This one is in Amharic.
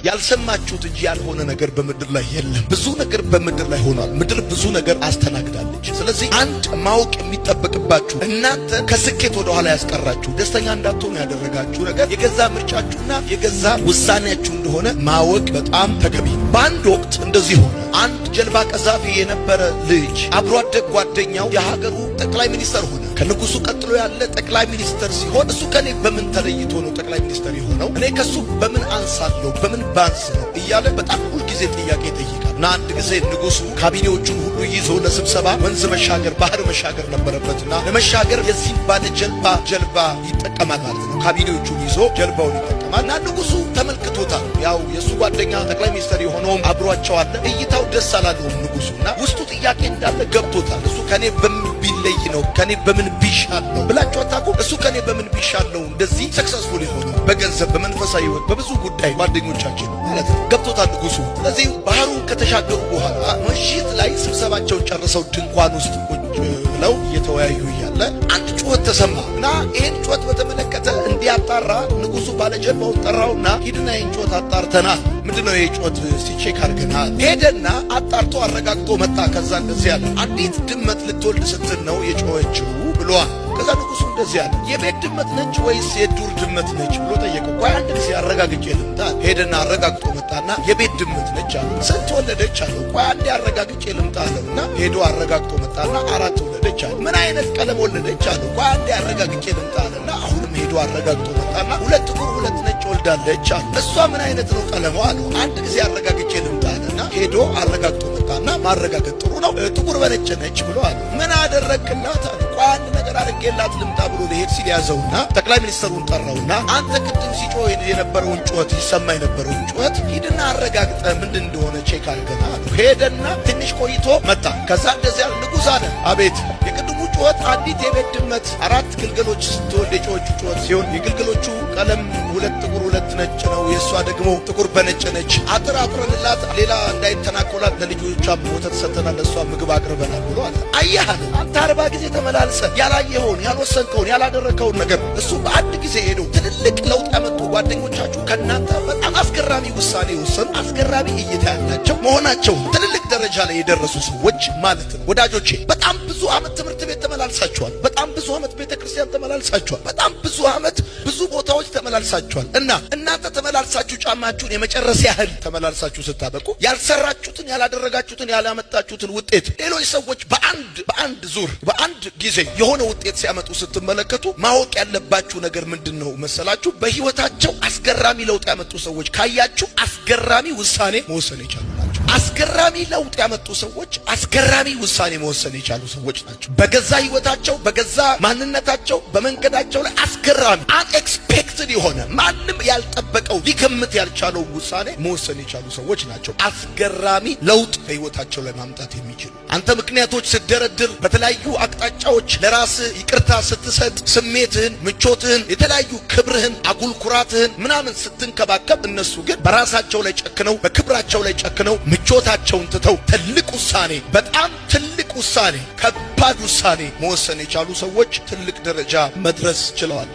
ያልሰማችሁት እንጂ ያልሆነ ነገር በመድር ላይ የለም። ብዙ ነገር በመድር ላይ ሆኗል። ምድር ብዙ ነገር አስተናግዳለች። ስለዚህ አንድ ማወቅ የሚጠበቅባችሁ እናንተ ከስኬት ወደ ኋላ ያስቀራችሁ ደስተኛ እንዳትሆኑ ያደረጋችሁ ነገር የገዛ ምርጫችሁና የገዛ ውሳኔያችሁ እንደሆነ ማወቅ በጣም ተገቢ ነው። በአንድ ወቅት እንደዚህ ሆነ። አንድ ጀልባ ቀዛፊ የነበረ ልጅ አብሮ አደግ ጓደኛው የሀገሩ ጠቅላይ ሚኒስተር ሆነ። ከንጉሱ ቀጥሎ ያለ ጠቅላይ ሚኒስተር ሲሆን እሱ ከኔ በምን ተለይቶ ነው ጠቅላይ ሚኒስተር የሆነው? እኔ ከሱ በምን አንሳለሁ? በምን ባንስ ነው እያለ በጣም ሁሉ ጊዜ ጥያቄ ይጠይቃል። እና አንድ ጊዜ ንጉሱ ካቢኔዎቹን ሁሉ ይዞ ለስብሰባ ወንዝ መሻገር ባህር መሻገር ነበረበትና ለመሻገር የዚህ ባለ ጀልባ ይጠቀማል ማለት ነው። ካቢኔዎቹን ይዞ ጀልባውን ይጠቀማል እና ንጉሱ ተመልክቶታል። ያው የሱ ጓደኛ ጠቅላይ ሚኒስተር የሆነውም አብሯቸው አለ። እይታው ደስ አላለውም ንጉሱና ውስጡ ጥያቄ እንዳለ ገብቶታል። እሱ ከኔ በምን ቢለይ ነው? ከኔ በምን ቢሻል ነው ብላችሁ አታውቁ? እሱ ከኔ በምን ቢሻል ነው እንደዚህ ሰክሰስፉል የሆነው? በገንዘብ በመንፈሳዊ ህይወት በብዙ ጉዳይ ጓደኞቻችን ማለት ነው ገብቶታል ንጉሱ። ስለዚህ ባህሩን ከተሻገሩ በኋላ ምሽት ላይ ስብሰባቸውን ጨርሰው ድንኳን ውስጥ ቁጭ ብለው እየተወያዩ እያለ አንድ ጩኸት ተሰማ እና ይሄን ጩኸት በተመለከተ እንዲያጣራ ንጉሱ ባለጀልባውን ጠራውና ሂድና ይሄን ጩኸት አጣርተና ምንድነው ይሄ ጩኸት ቼክ አድርገናል። ሄደና አጣርቶ አረጋግጦ መጣ። ከዛ እንደዚህ ያለ አንዲት ድመት ልትወልድ ስትል ነው የጮኸችው ብሏል። ከዛ ንጉሱ እንደዚህ ያለ የቤት ድመት ነች ወይስ የዱር ድመት ነች ብሎ ጠየቀው። ቆይ አንድ ጊዜ አረጋግጬ ልምጣ። ሄደና አረጋግጦ መጣና የቤት ድመት ነች አለ። ስንት ወለደች አለው። ቆይ አንዴ አረጋግጬ ልምጣ አለውና ሄዶ አረጋግጦ መጣና 4 ወለደች አለ። ምን አይነት ቀለም ወለደች አለው። ቆይ አንዴ አረጋግጬ ልምጣ አለና አሁንም ሄዶ አረጋግጦ መጣና 2 ጥቁር 2 ነጭ ወልዳለች አለ። እሷ ምን አይነት ነው ቀለሟ አለው። አንድ ጊዜ አረጋግጬ ልምጣ አለና ሄዶ አረጋግጦ መጣና ማረጋገጥ ጥሩ ነው ጥቁር በነጭ ነች ብሎ አለ። ምን አደረክላት አለ። ቆይ አንድ ነገር አድርጌላት ልምጣ ብሎ ሊሄድ ሲል ያዘውና ጠቅላይ ሚኒስተሩን ጠራውና አንተ ቅድም ሲጮህ የነበረውን ጩኸት ይሰማ የነበረውን ጩኸት ሂድና አረጋግጠ ምንድን እንደሆነ ቼክ አድርገና አለ። ሄደና ትንሽ ቆይቶ መጣ። ከዛ እንደዚያ ንጉሥ አለ አቤት የቅድሙ ጩኸት አንዲት የቤት ድመት 4 ግልገሎች ስትወልድ የጮኸችው ጩኸት ሲሆን የግልገሎቹ ቀለም 2 ጥቁር 2 ነጭ ነው። የእሷ ደግሞ ጥቁር በነጭ ነች። አጥረንላት ሌላ እንዳይተናኮላት ለልጆቿም ወተት ሰጥተናል፣ ለእሷ ምግብ አቅርበናል ብሎ አለ። አየህ አለ አንተ 40 ጊዜ ተመላልሰ ያላየኸውን ያልወሰንከውን ያላደረከውን ነገር እሱ በአንድ ጊዜ ሄዶ ትልልቅ ለውጥ ያመጡ ጓደኞቻችሁ ከእናንተ በጣም አስገራሚ ውሳኔ የወሰኑ አስገራሚ እይታ ያላቸው መሆናቸው ትልልቅ ደረጃ ላይ የደረሱ ሰዎች ማለት ነው። ወዳጆቼ በጣም ብዙ ዓመት ትምህርት ቤት ተመላልሳችኋል። በጣም ብዙ ዓመት ቤተክርስቲያን ተመላልሳችኋል። በጣም ብዙ ዓመት ብዙ ቦታዎች ተመላልሳችኋል። እና እናንተ ተመላልሳችሁ ጫማችሁን የመጨረስ ያህል ተመላልሳችሁ ስታበቁ ያልሰራችሁትን ያላደረጋችሁትን ያላመጣችሁትን ውጤት ሌሎች ሰዎች በአንድ ዙር በአንድ ጊዜ የሆነ ውጤት ሲያመጡ ስትመለከቱ ማወቅ ያለባችሁ ነገር ምንድነው መሰላችሁ? በህይወታቸው አስገራሚ ለውጥ ያመጡ ሰዎች ካያችሁ አስገራሚ ውሳኔ መወሰን የቻሉ ናቸው። አስገራሚ ለውጥ ያመጡ ሰዎች አስገራሚ ውሳኔ መወሰን የቻሉ ሰዎች ናቸው። በገዛ ህይወታቸው በገዛ ማንነታቸው በመንገዳቸው ላይ አስገራሚ አንኤክስፔክትድ የሆነ ማንም ያልጠበቀው ሊገምት ያልቻለው ውሳኔ መወሰን የቻሉ ሰዎች ናቸው። አስገራሚ ለውጥ በህይወታቸው ላይ ማምጣት የሚችሉ አንተ ምክንያቶች ስትደረድር በተለያዩ አቅጣጫዎች ለራስ ይቅርታ ስትሰጥ ስሜትህን ምቾትህን የተለያዩ ክብርህን አጉል ኩራትህን ምናምን ስትንከባከብ እነሱ ግን በራሳቸው ላይ ጨክነው በክብራቸው ላይ ጨክነው ምቾታቸውን ትተው ትልቅ ውሳኔ በጣም ትልቅ ውሳኔ ከባድ ውሳኔ መወሰን የቻሉ ሰዎች ትልቅ ደረጃ መድረስ ችለዋል።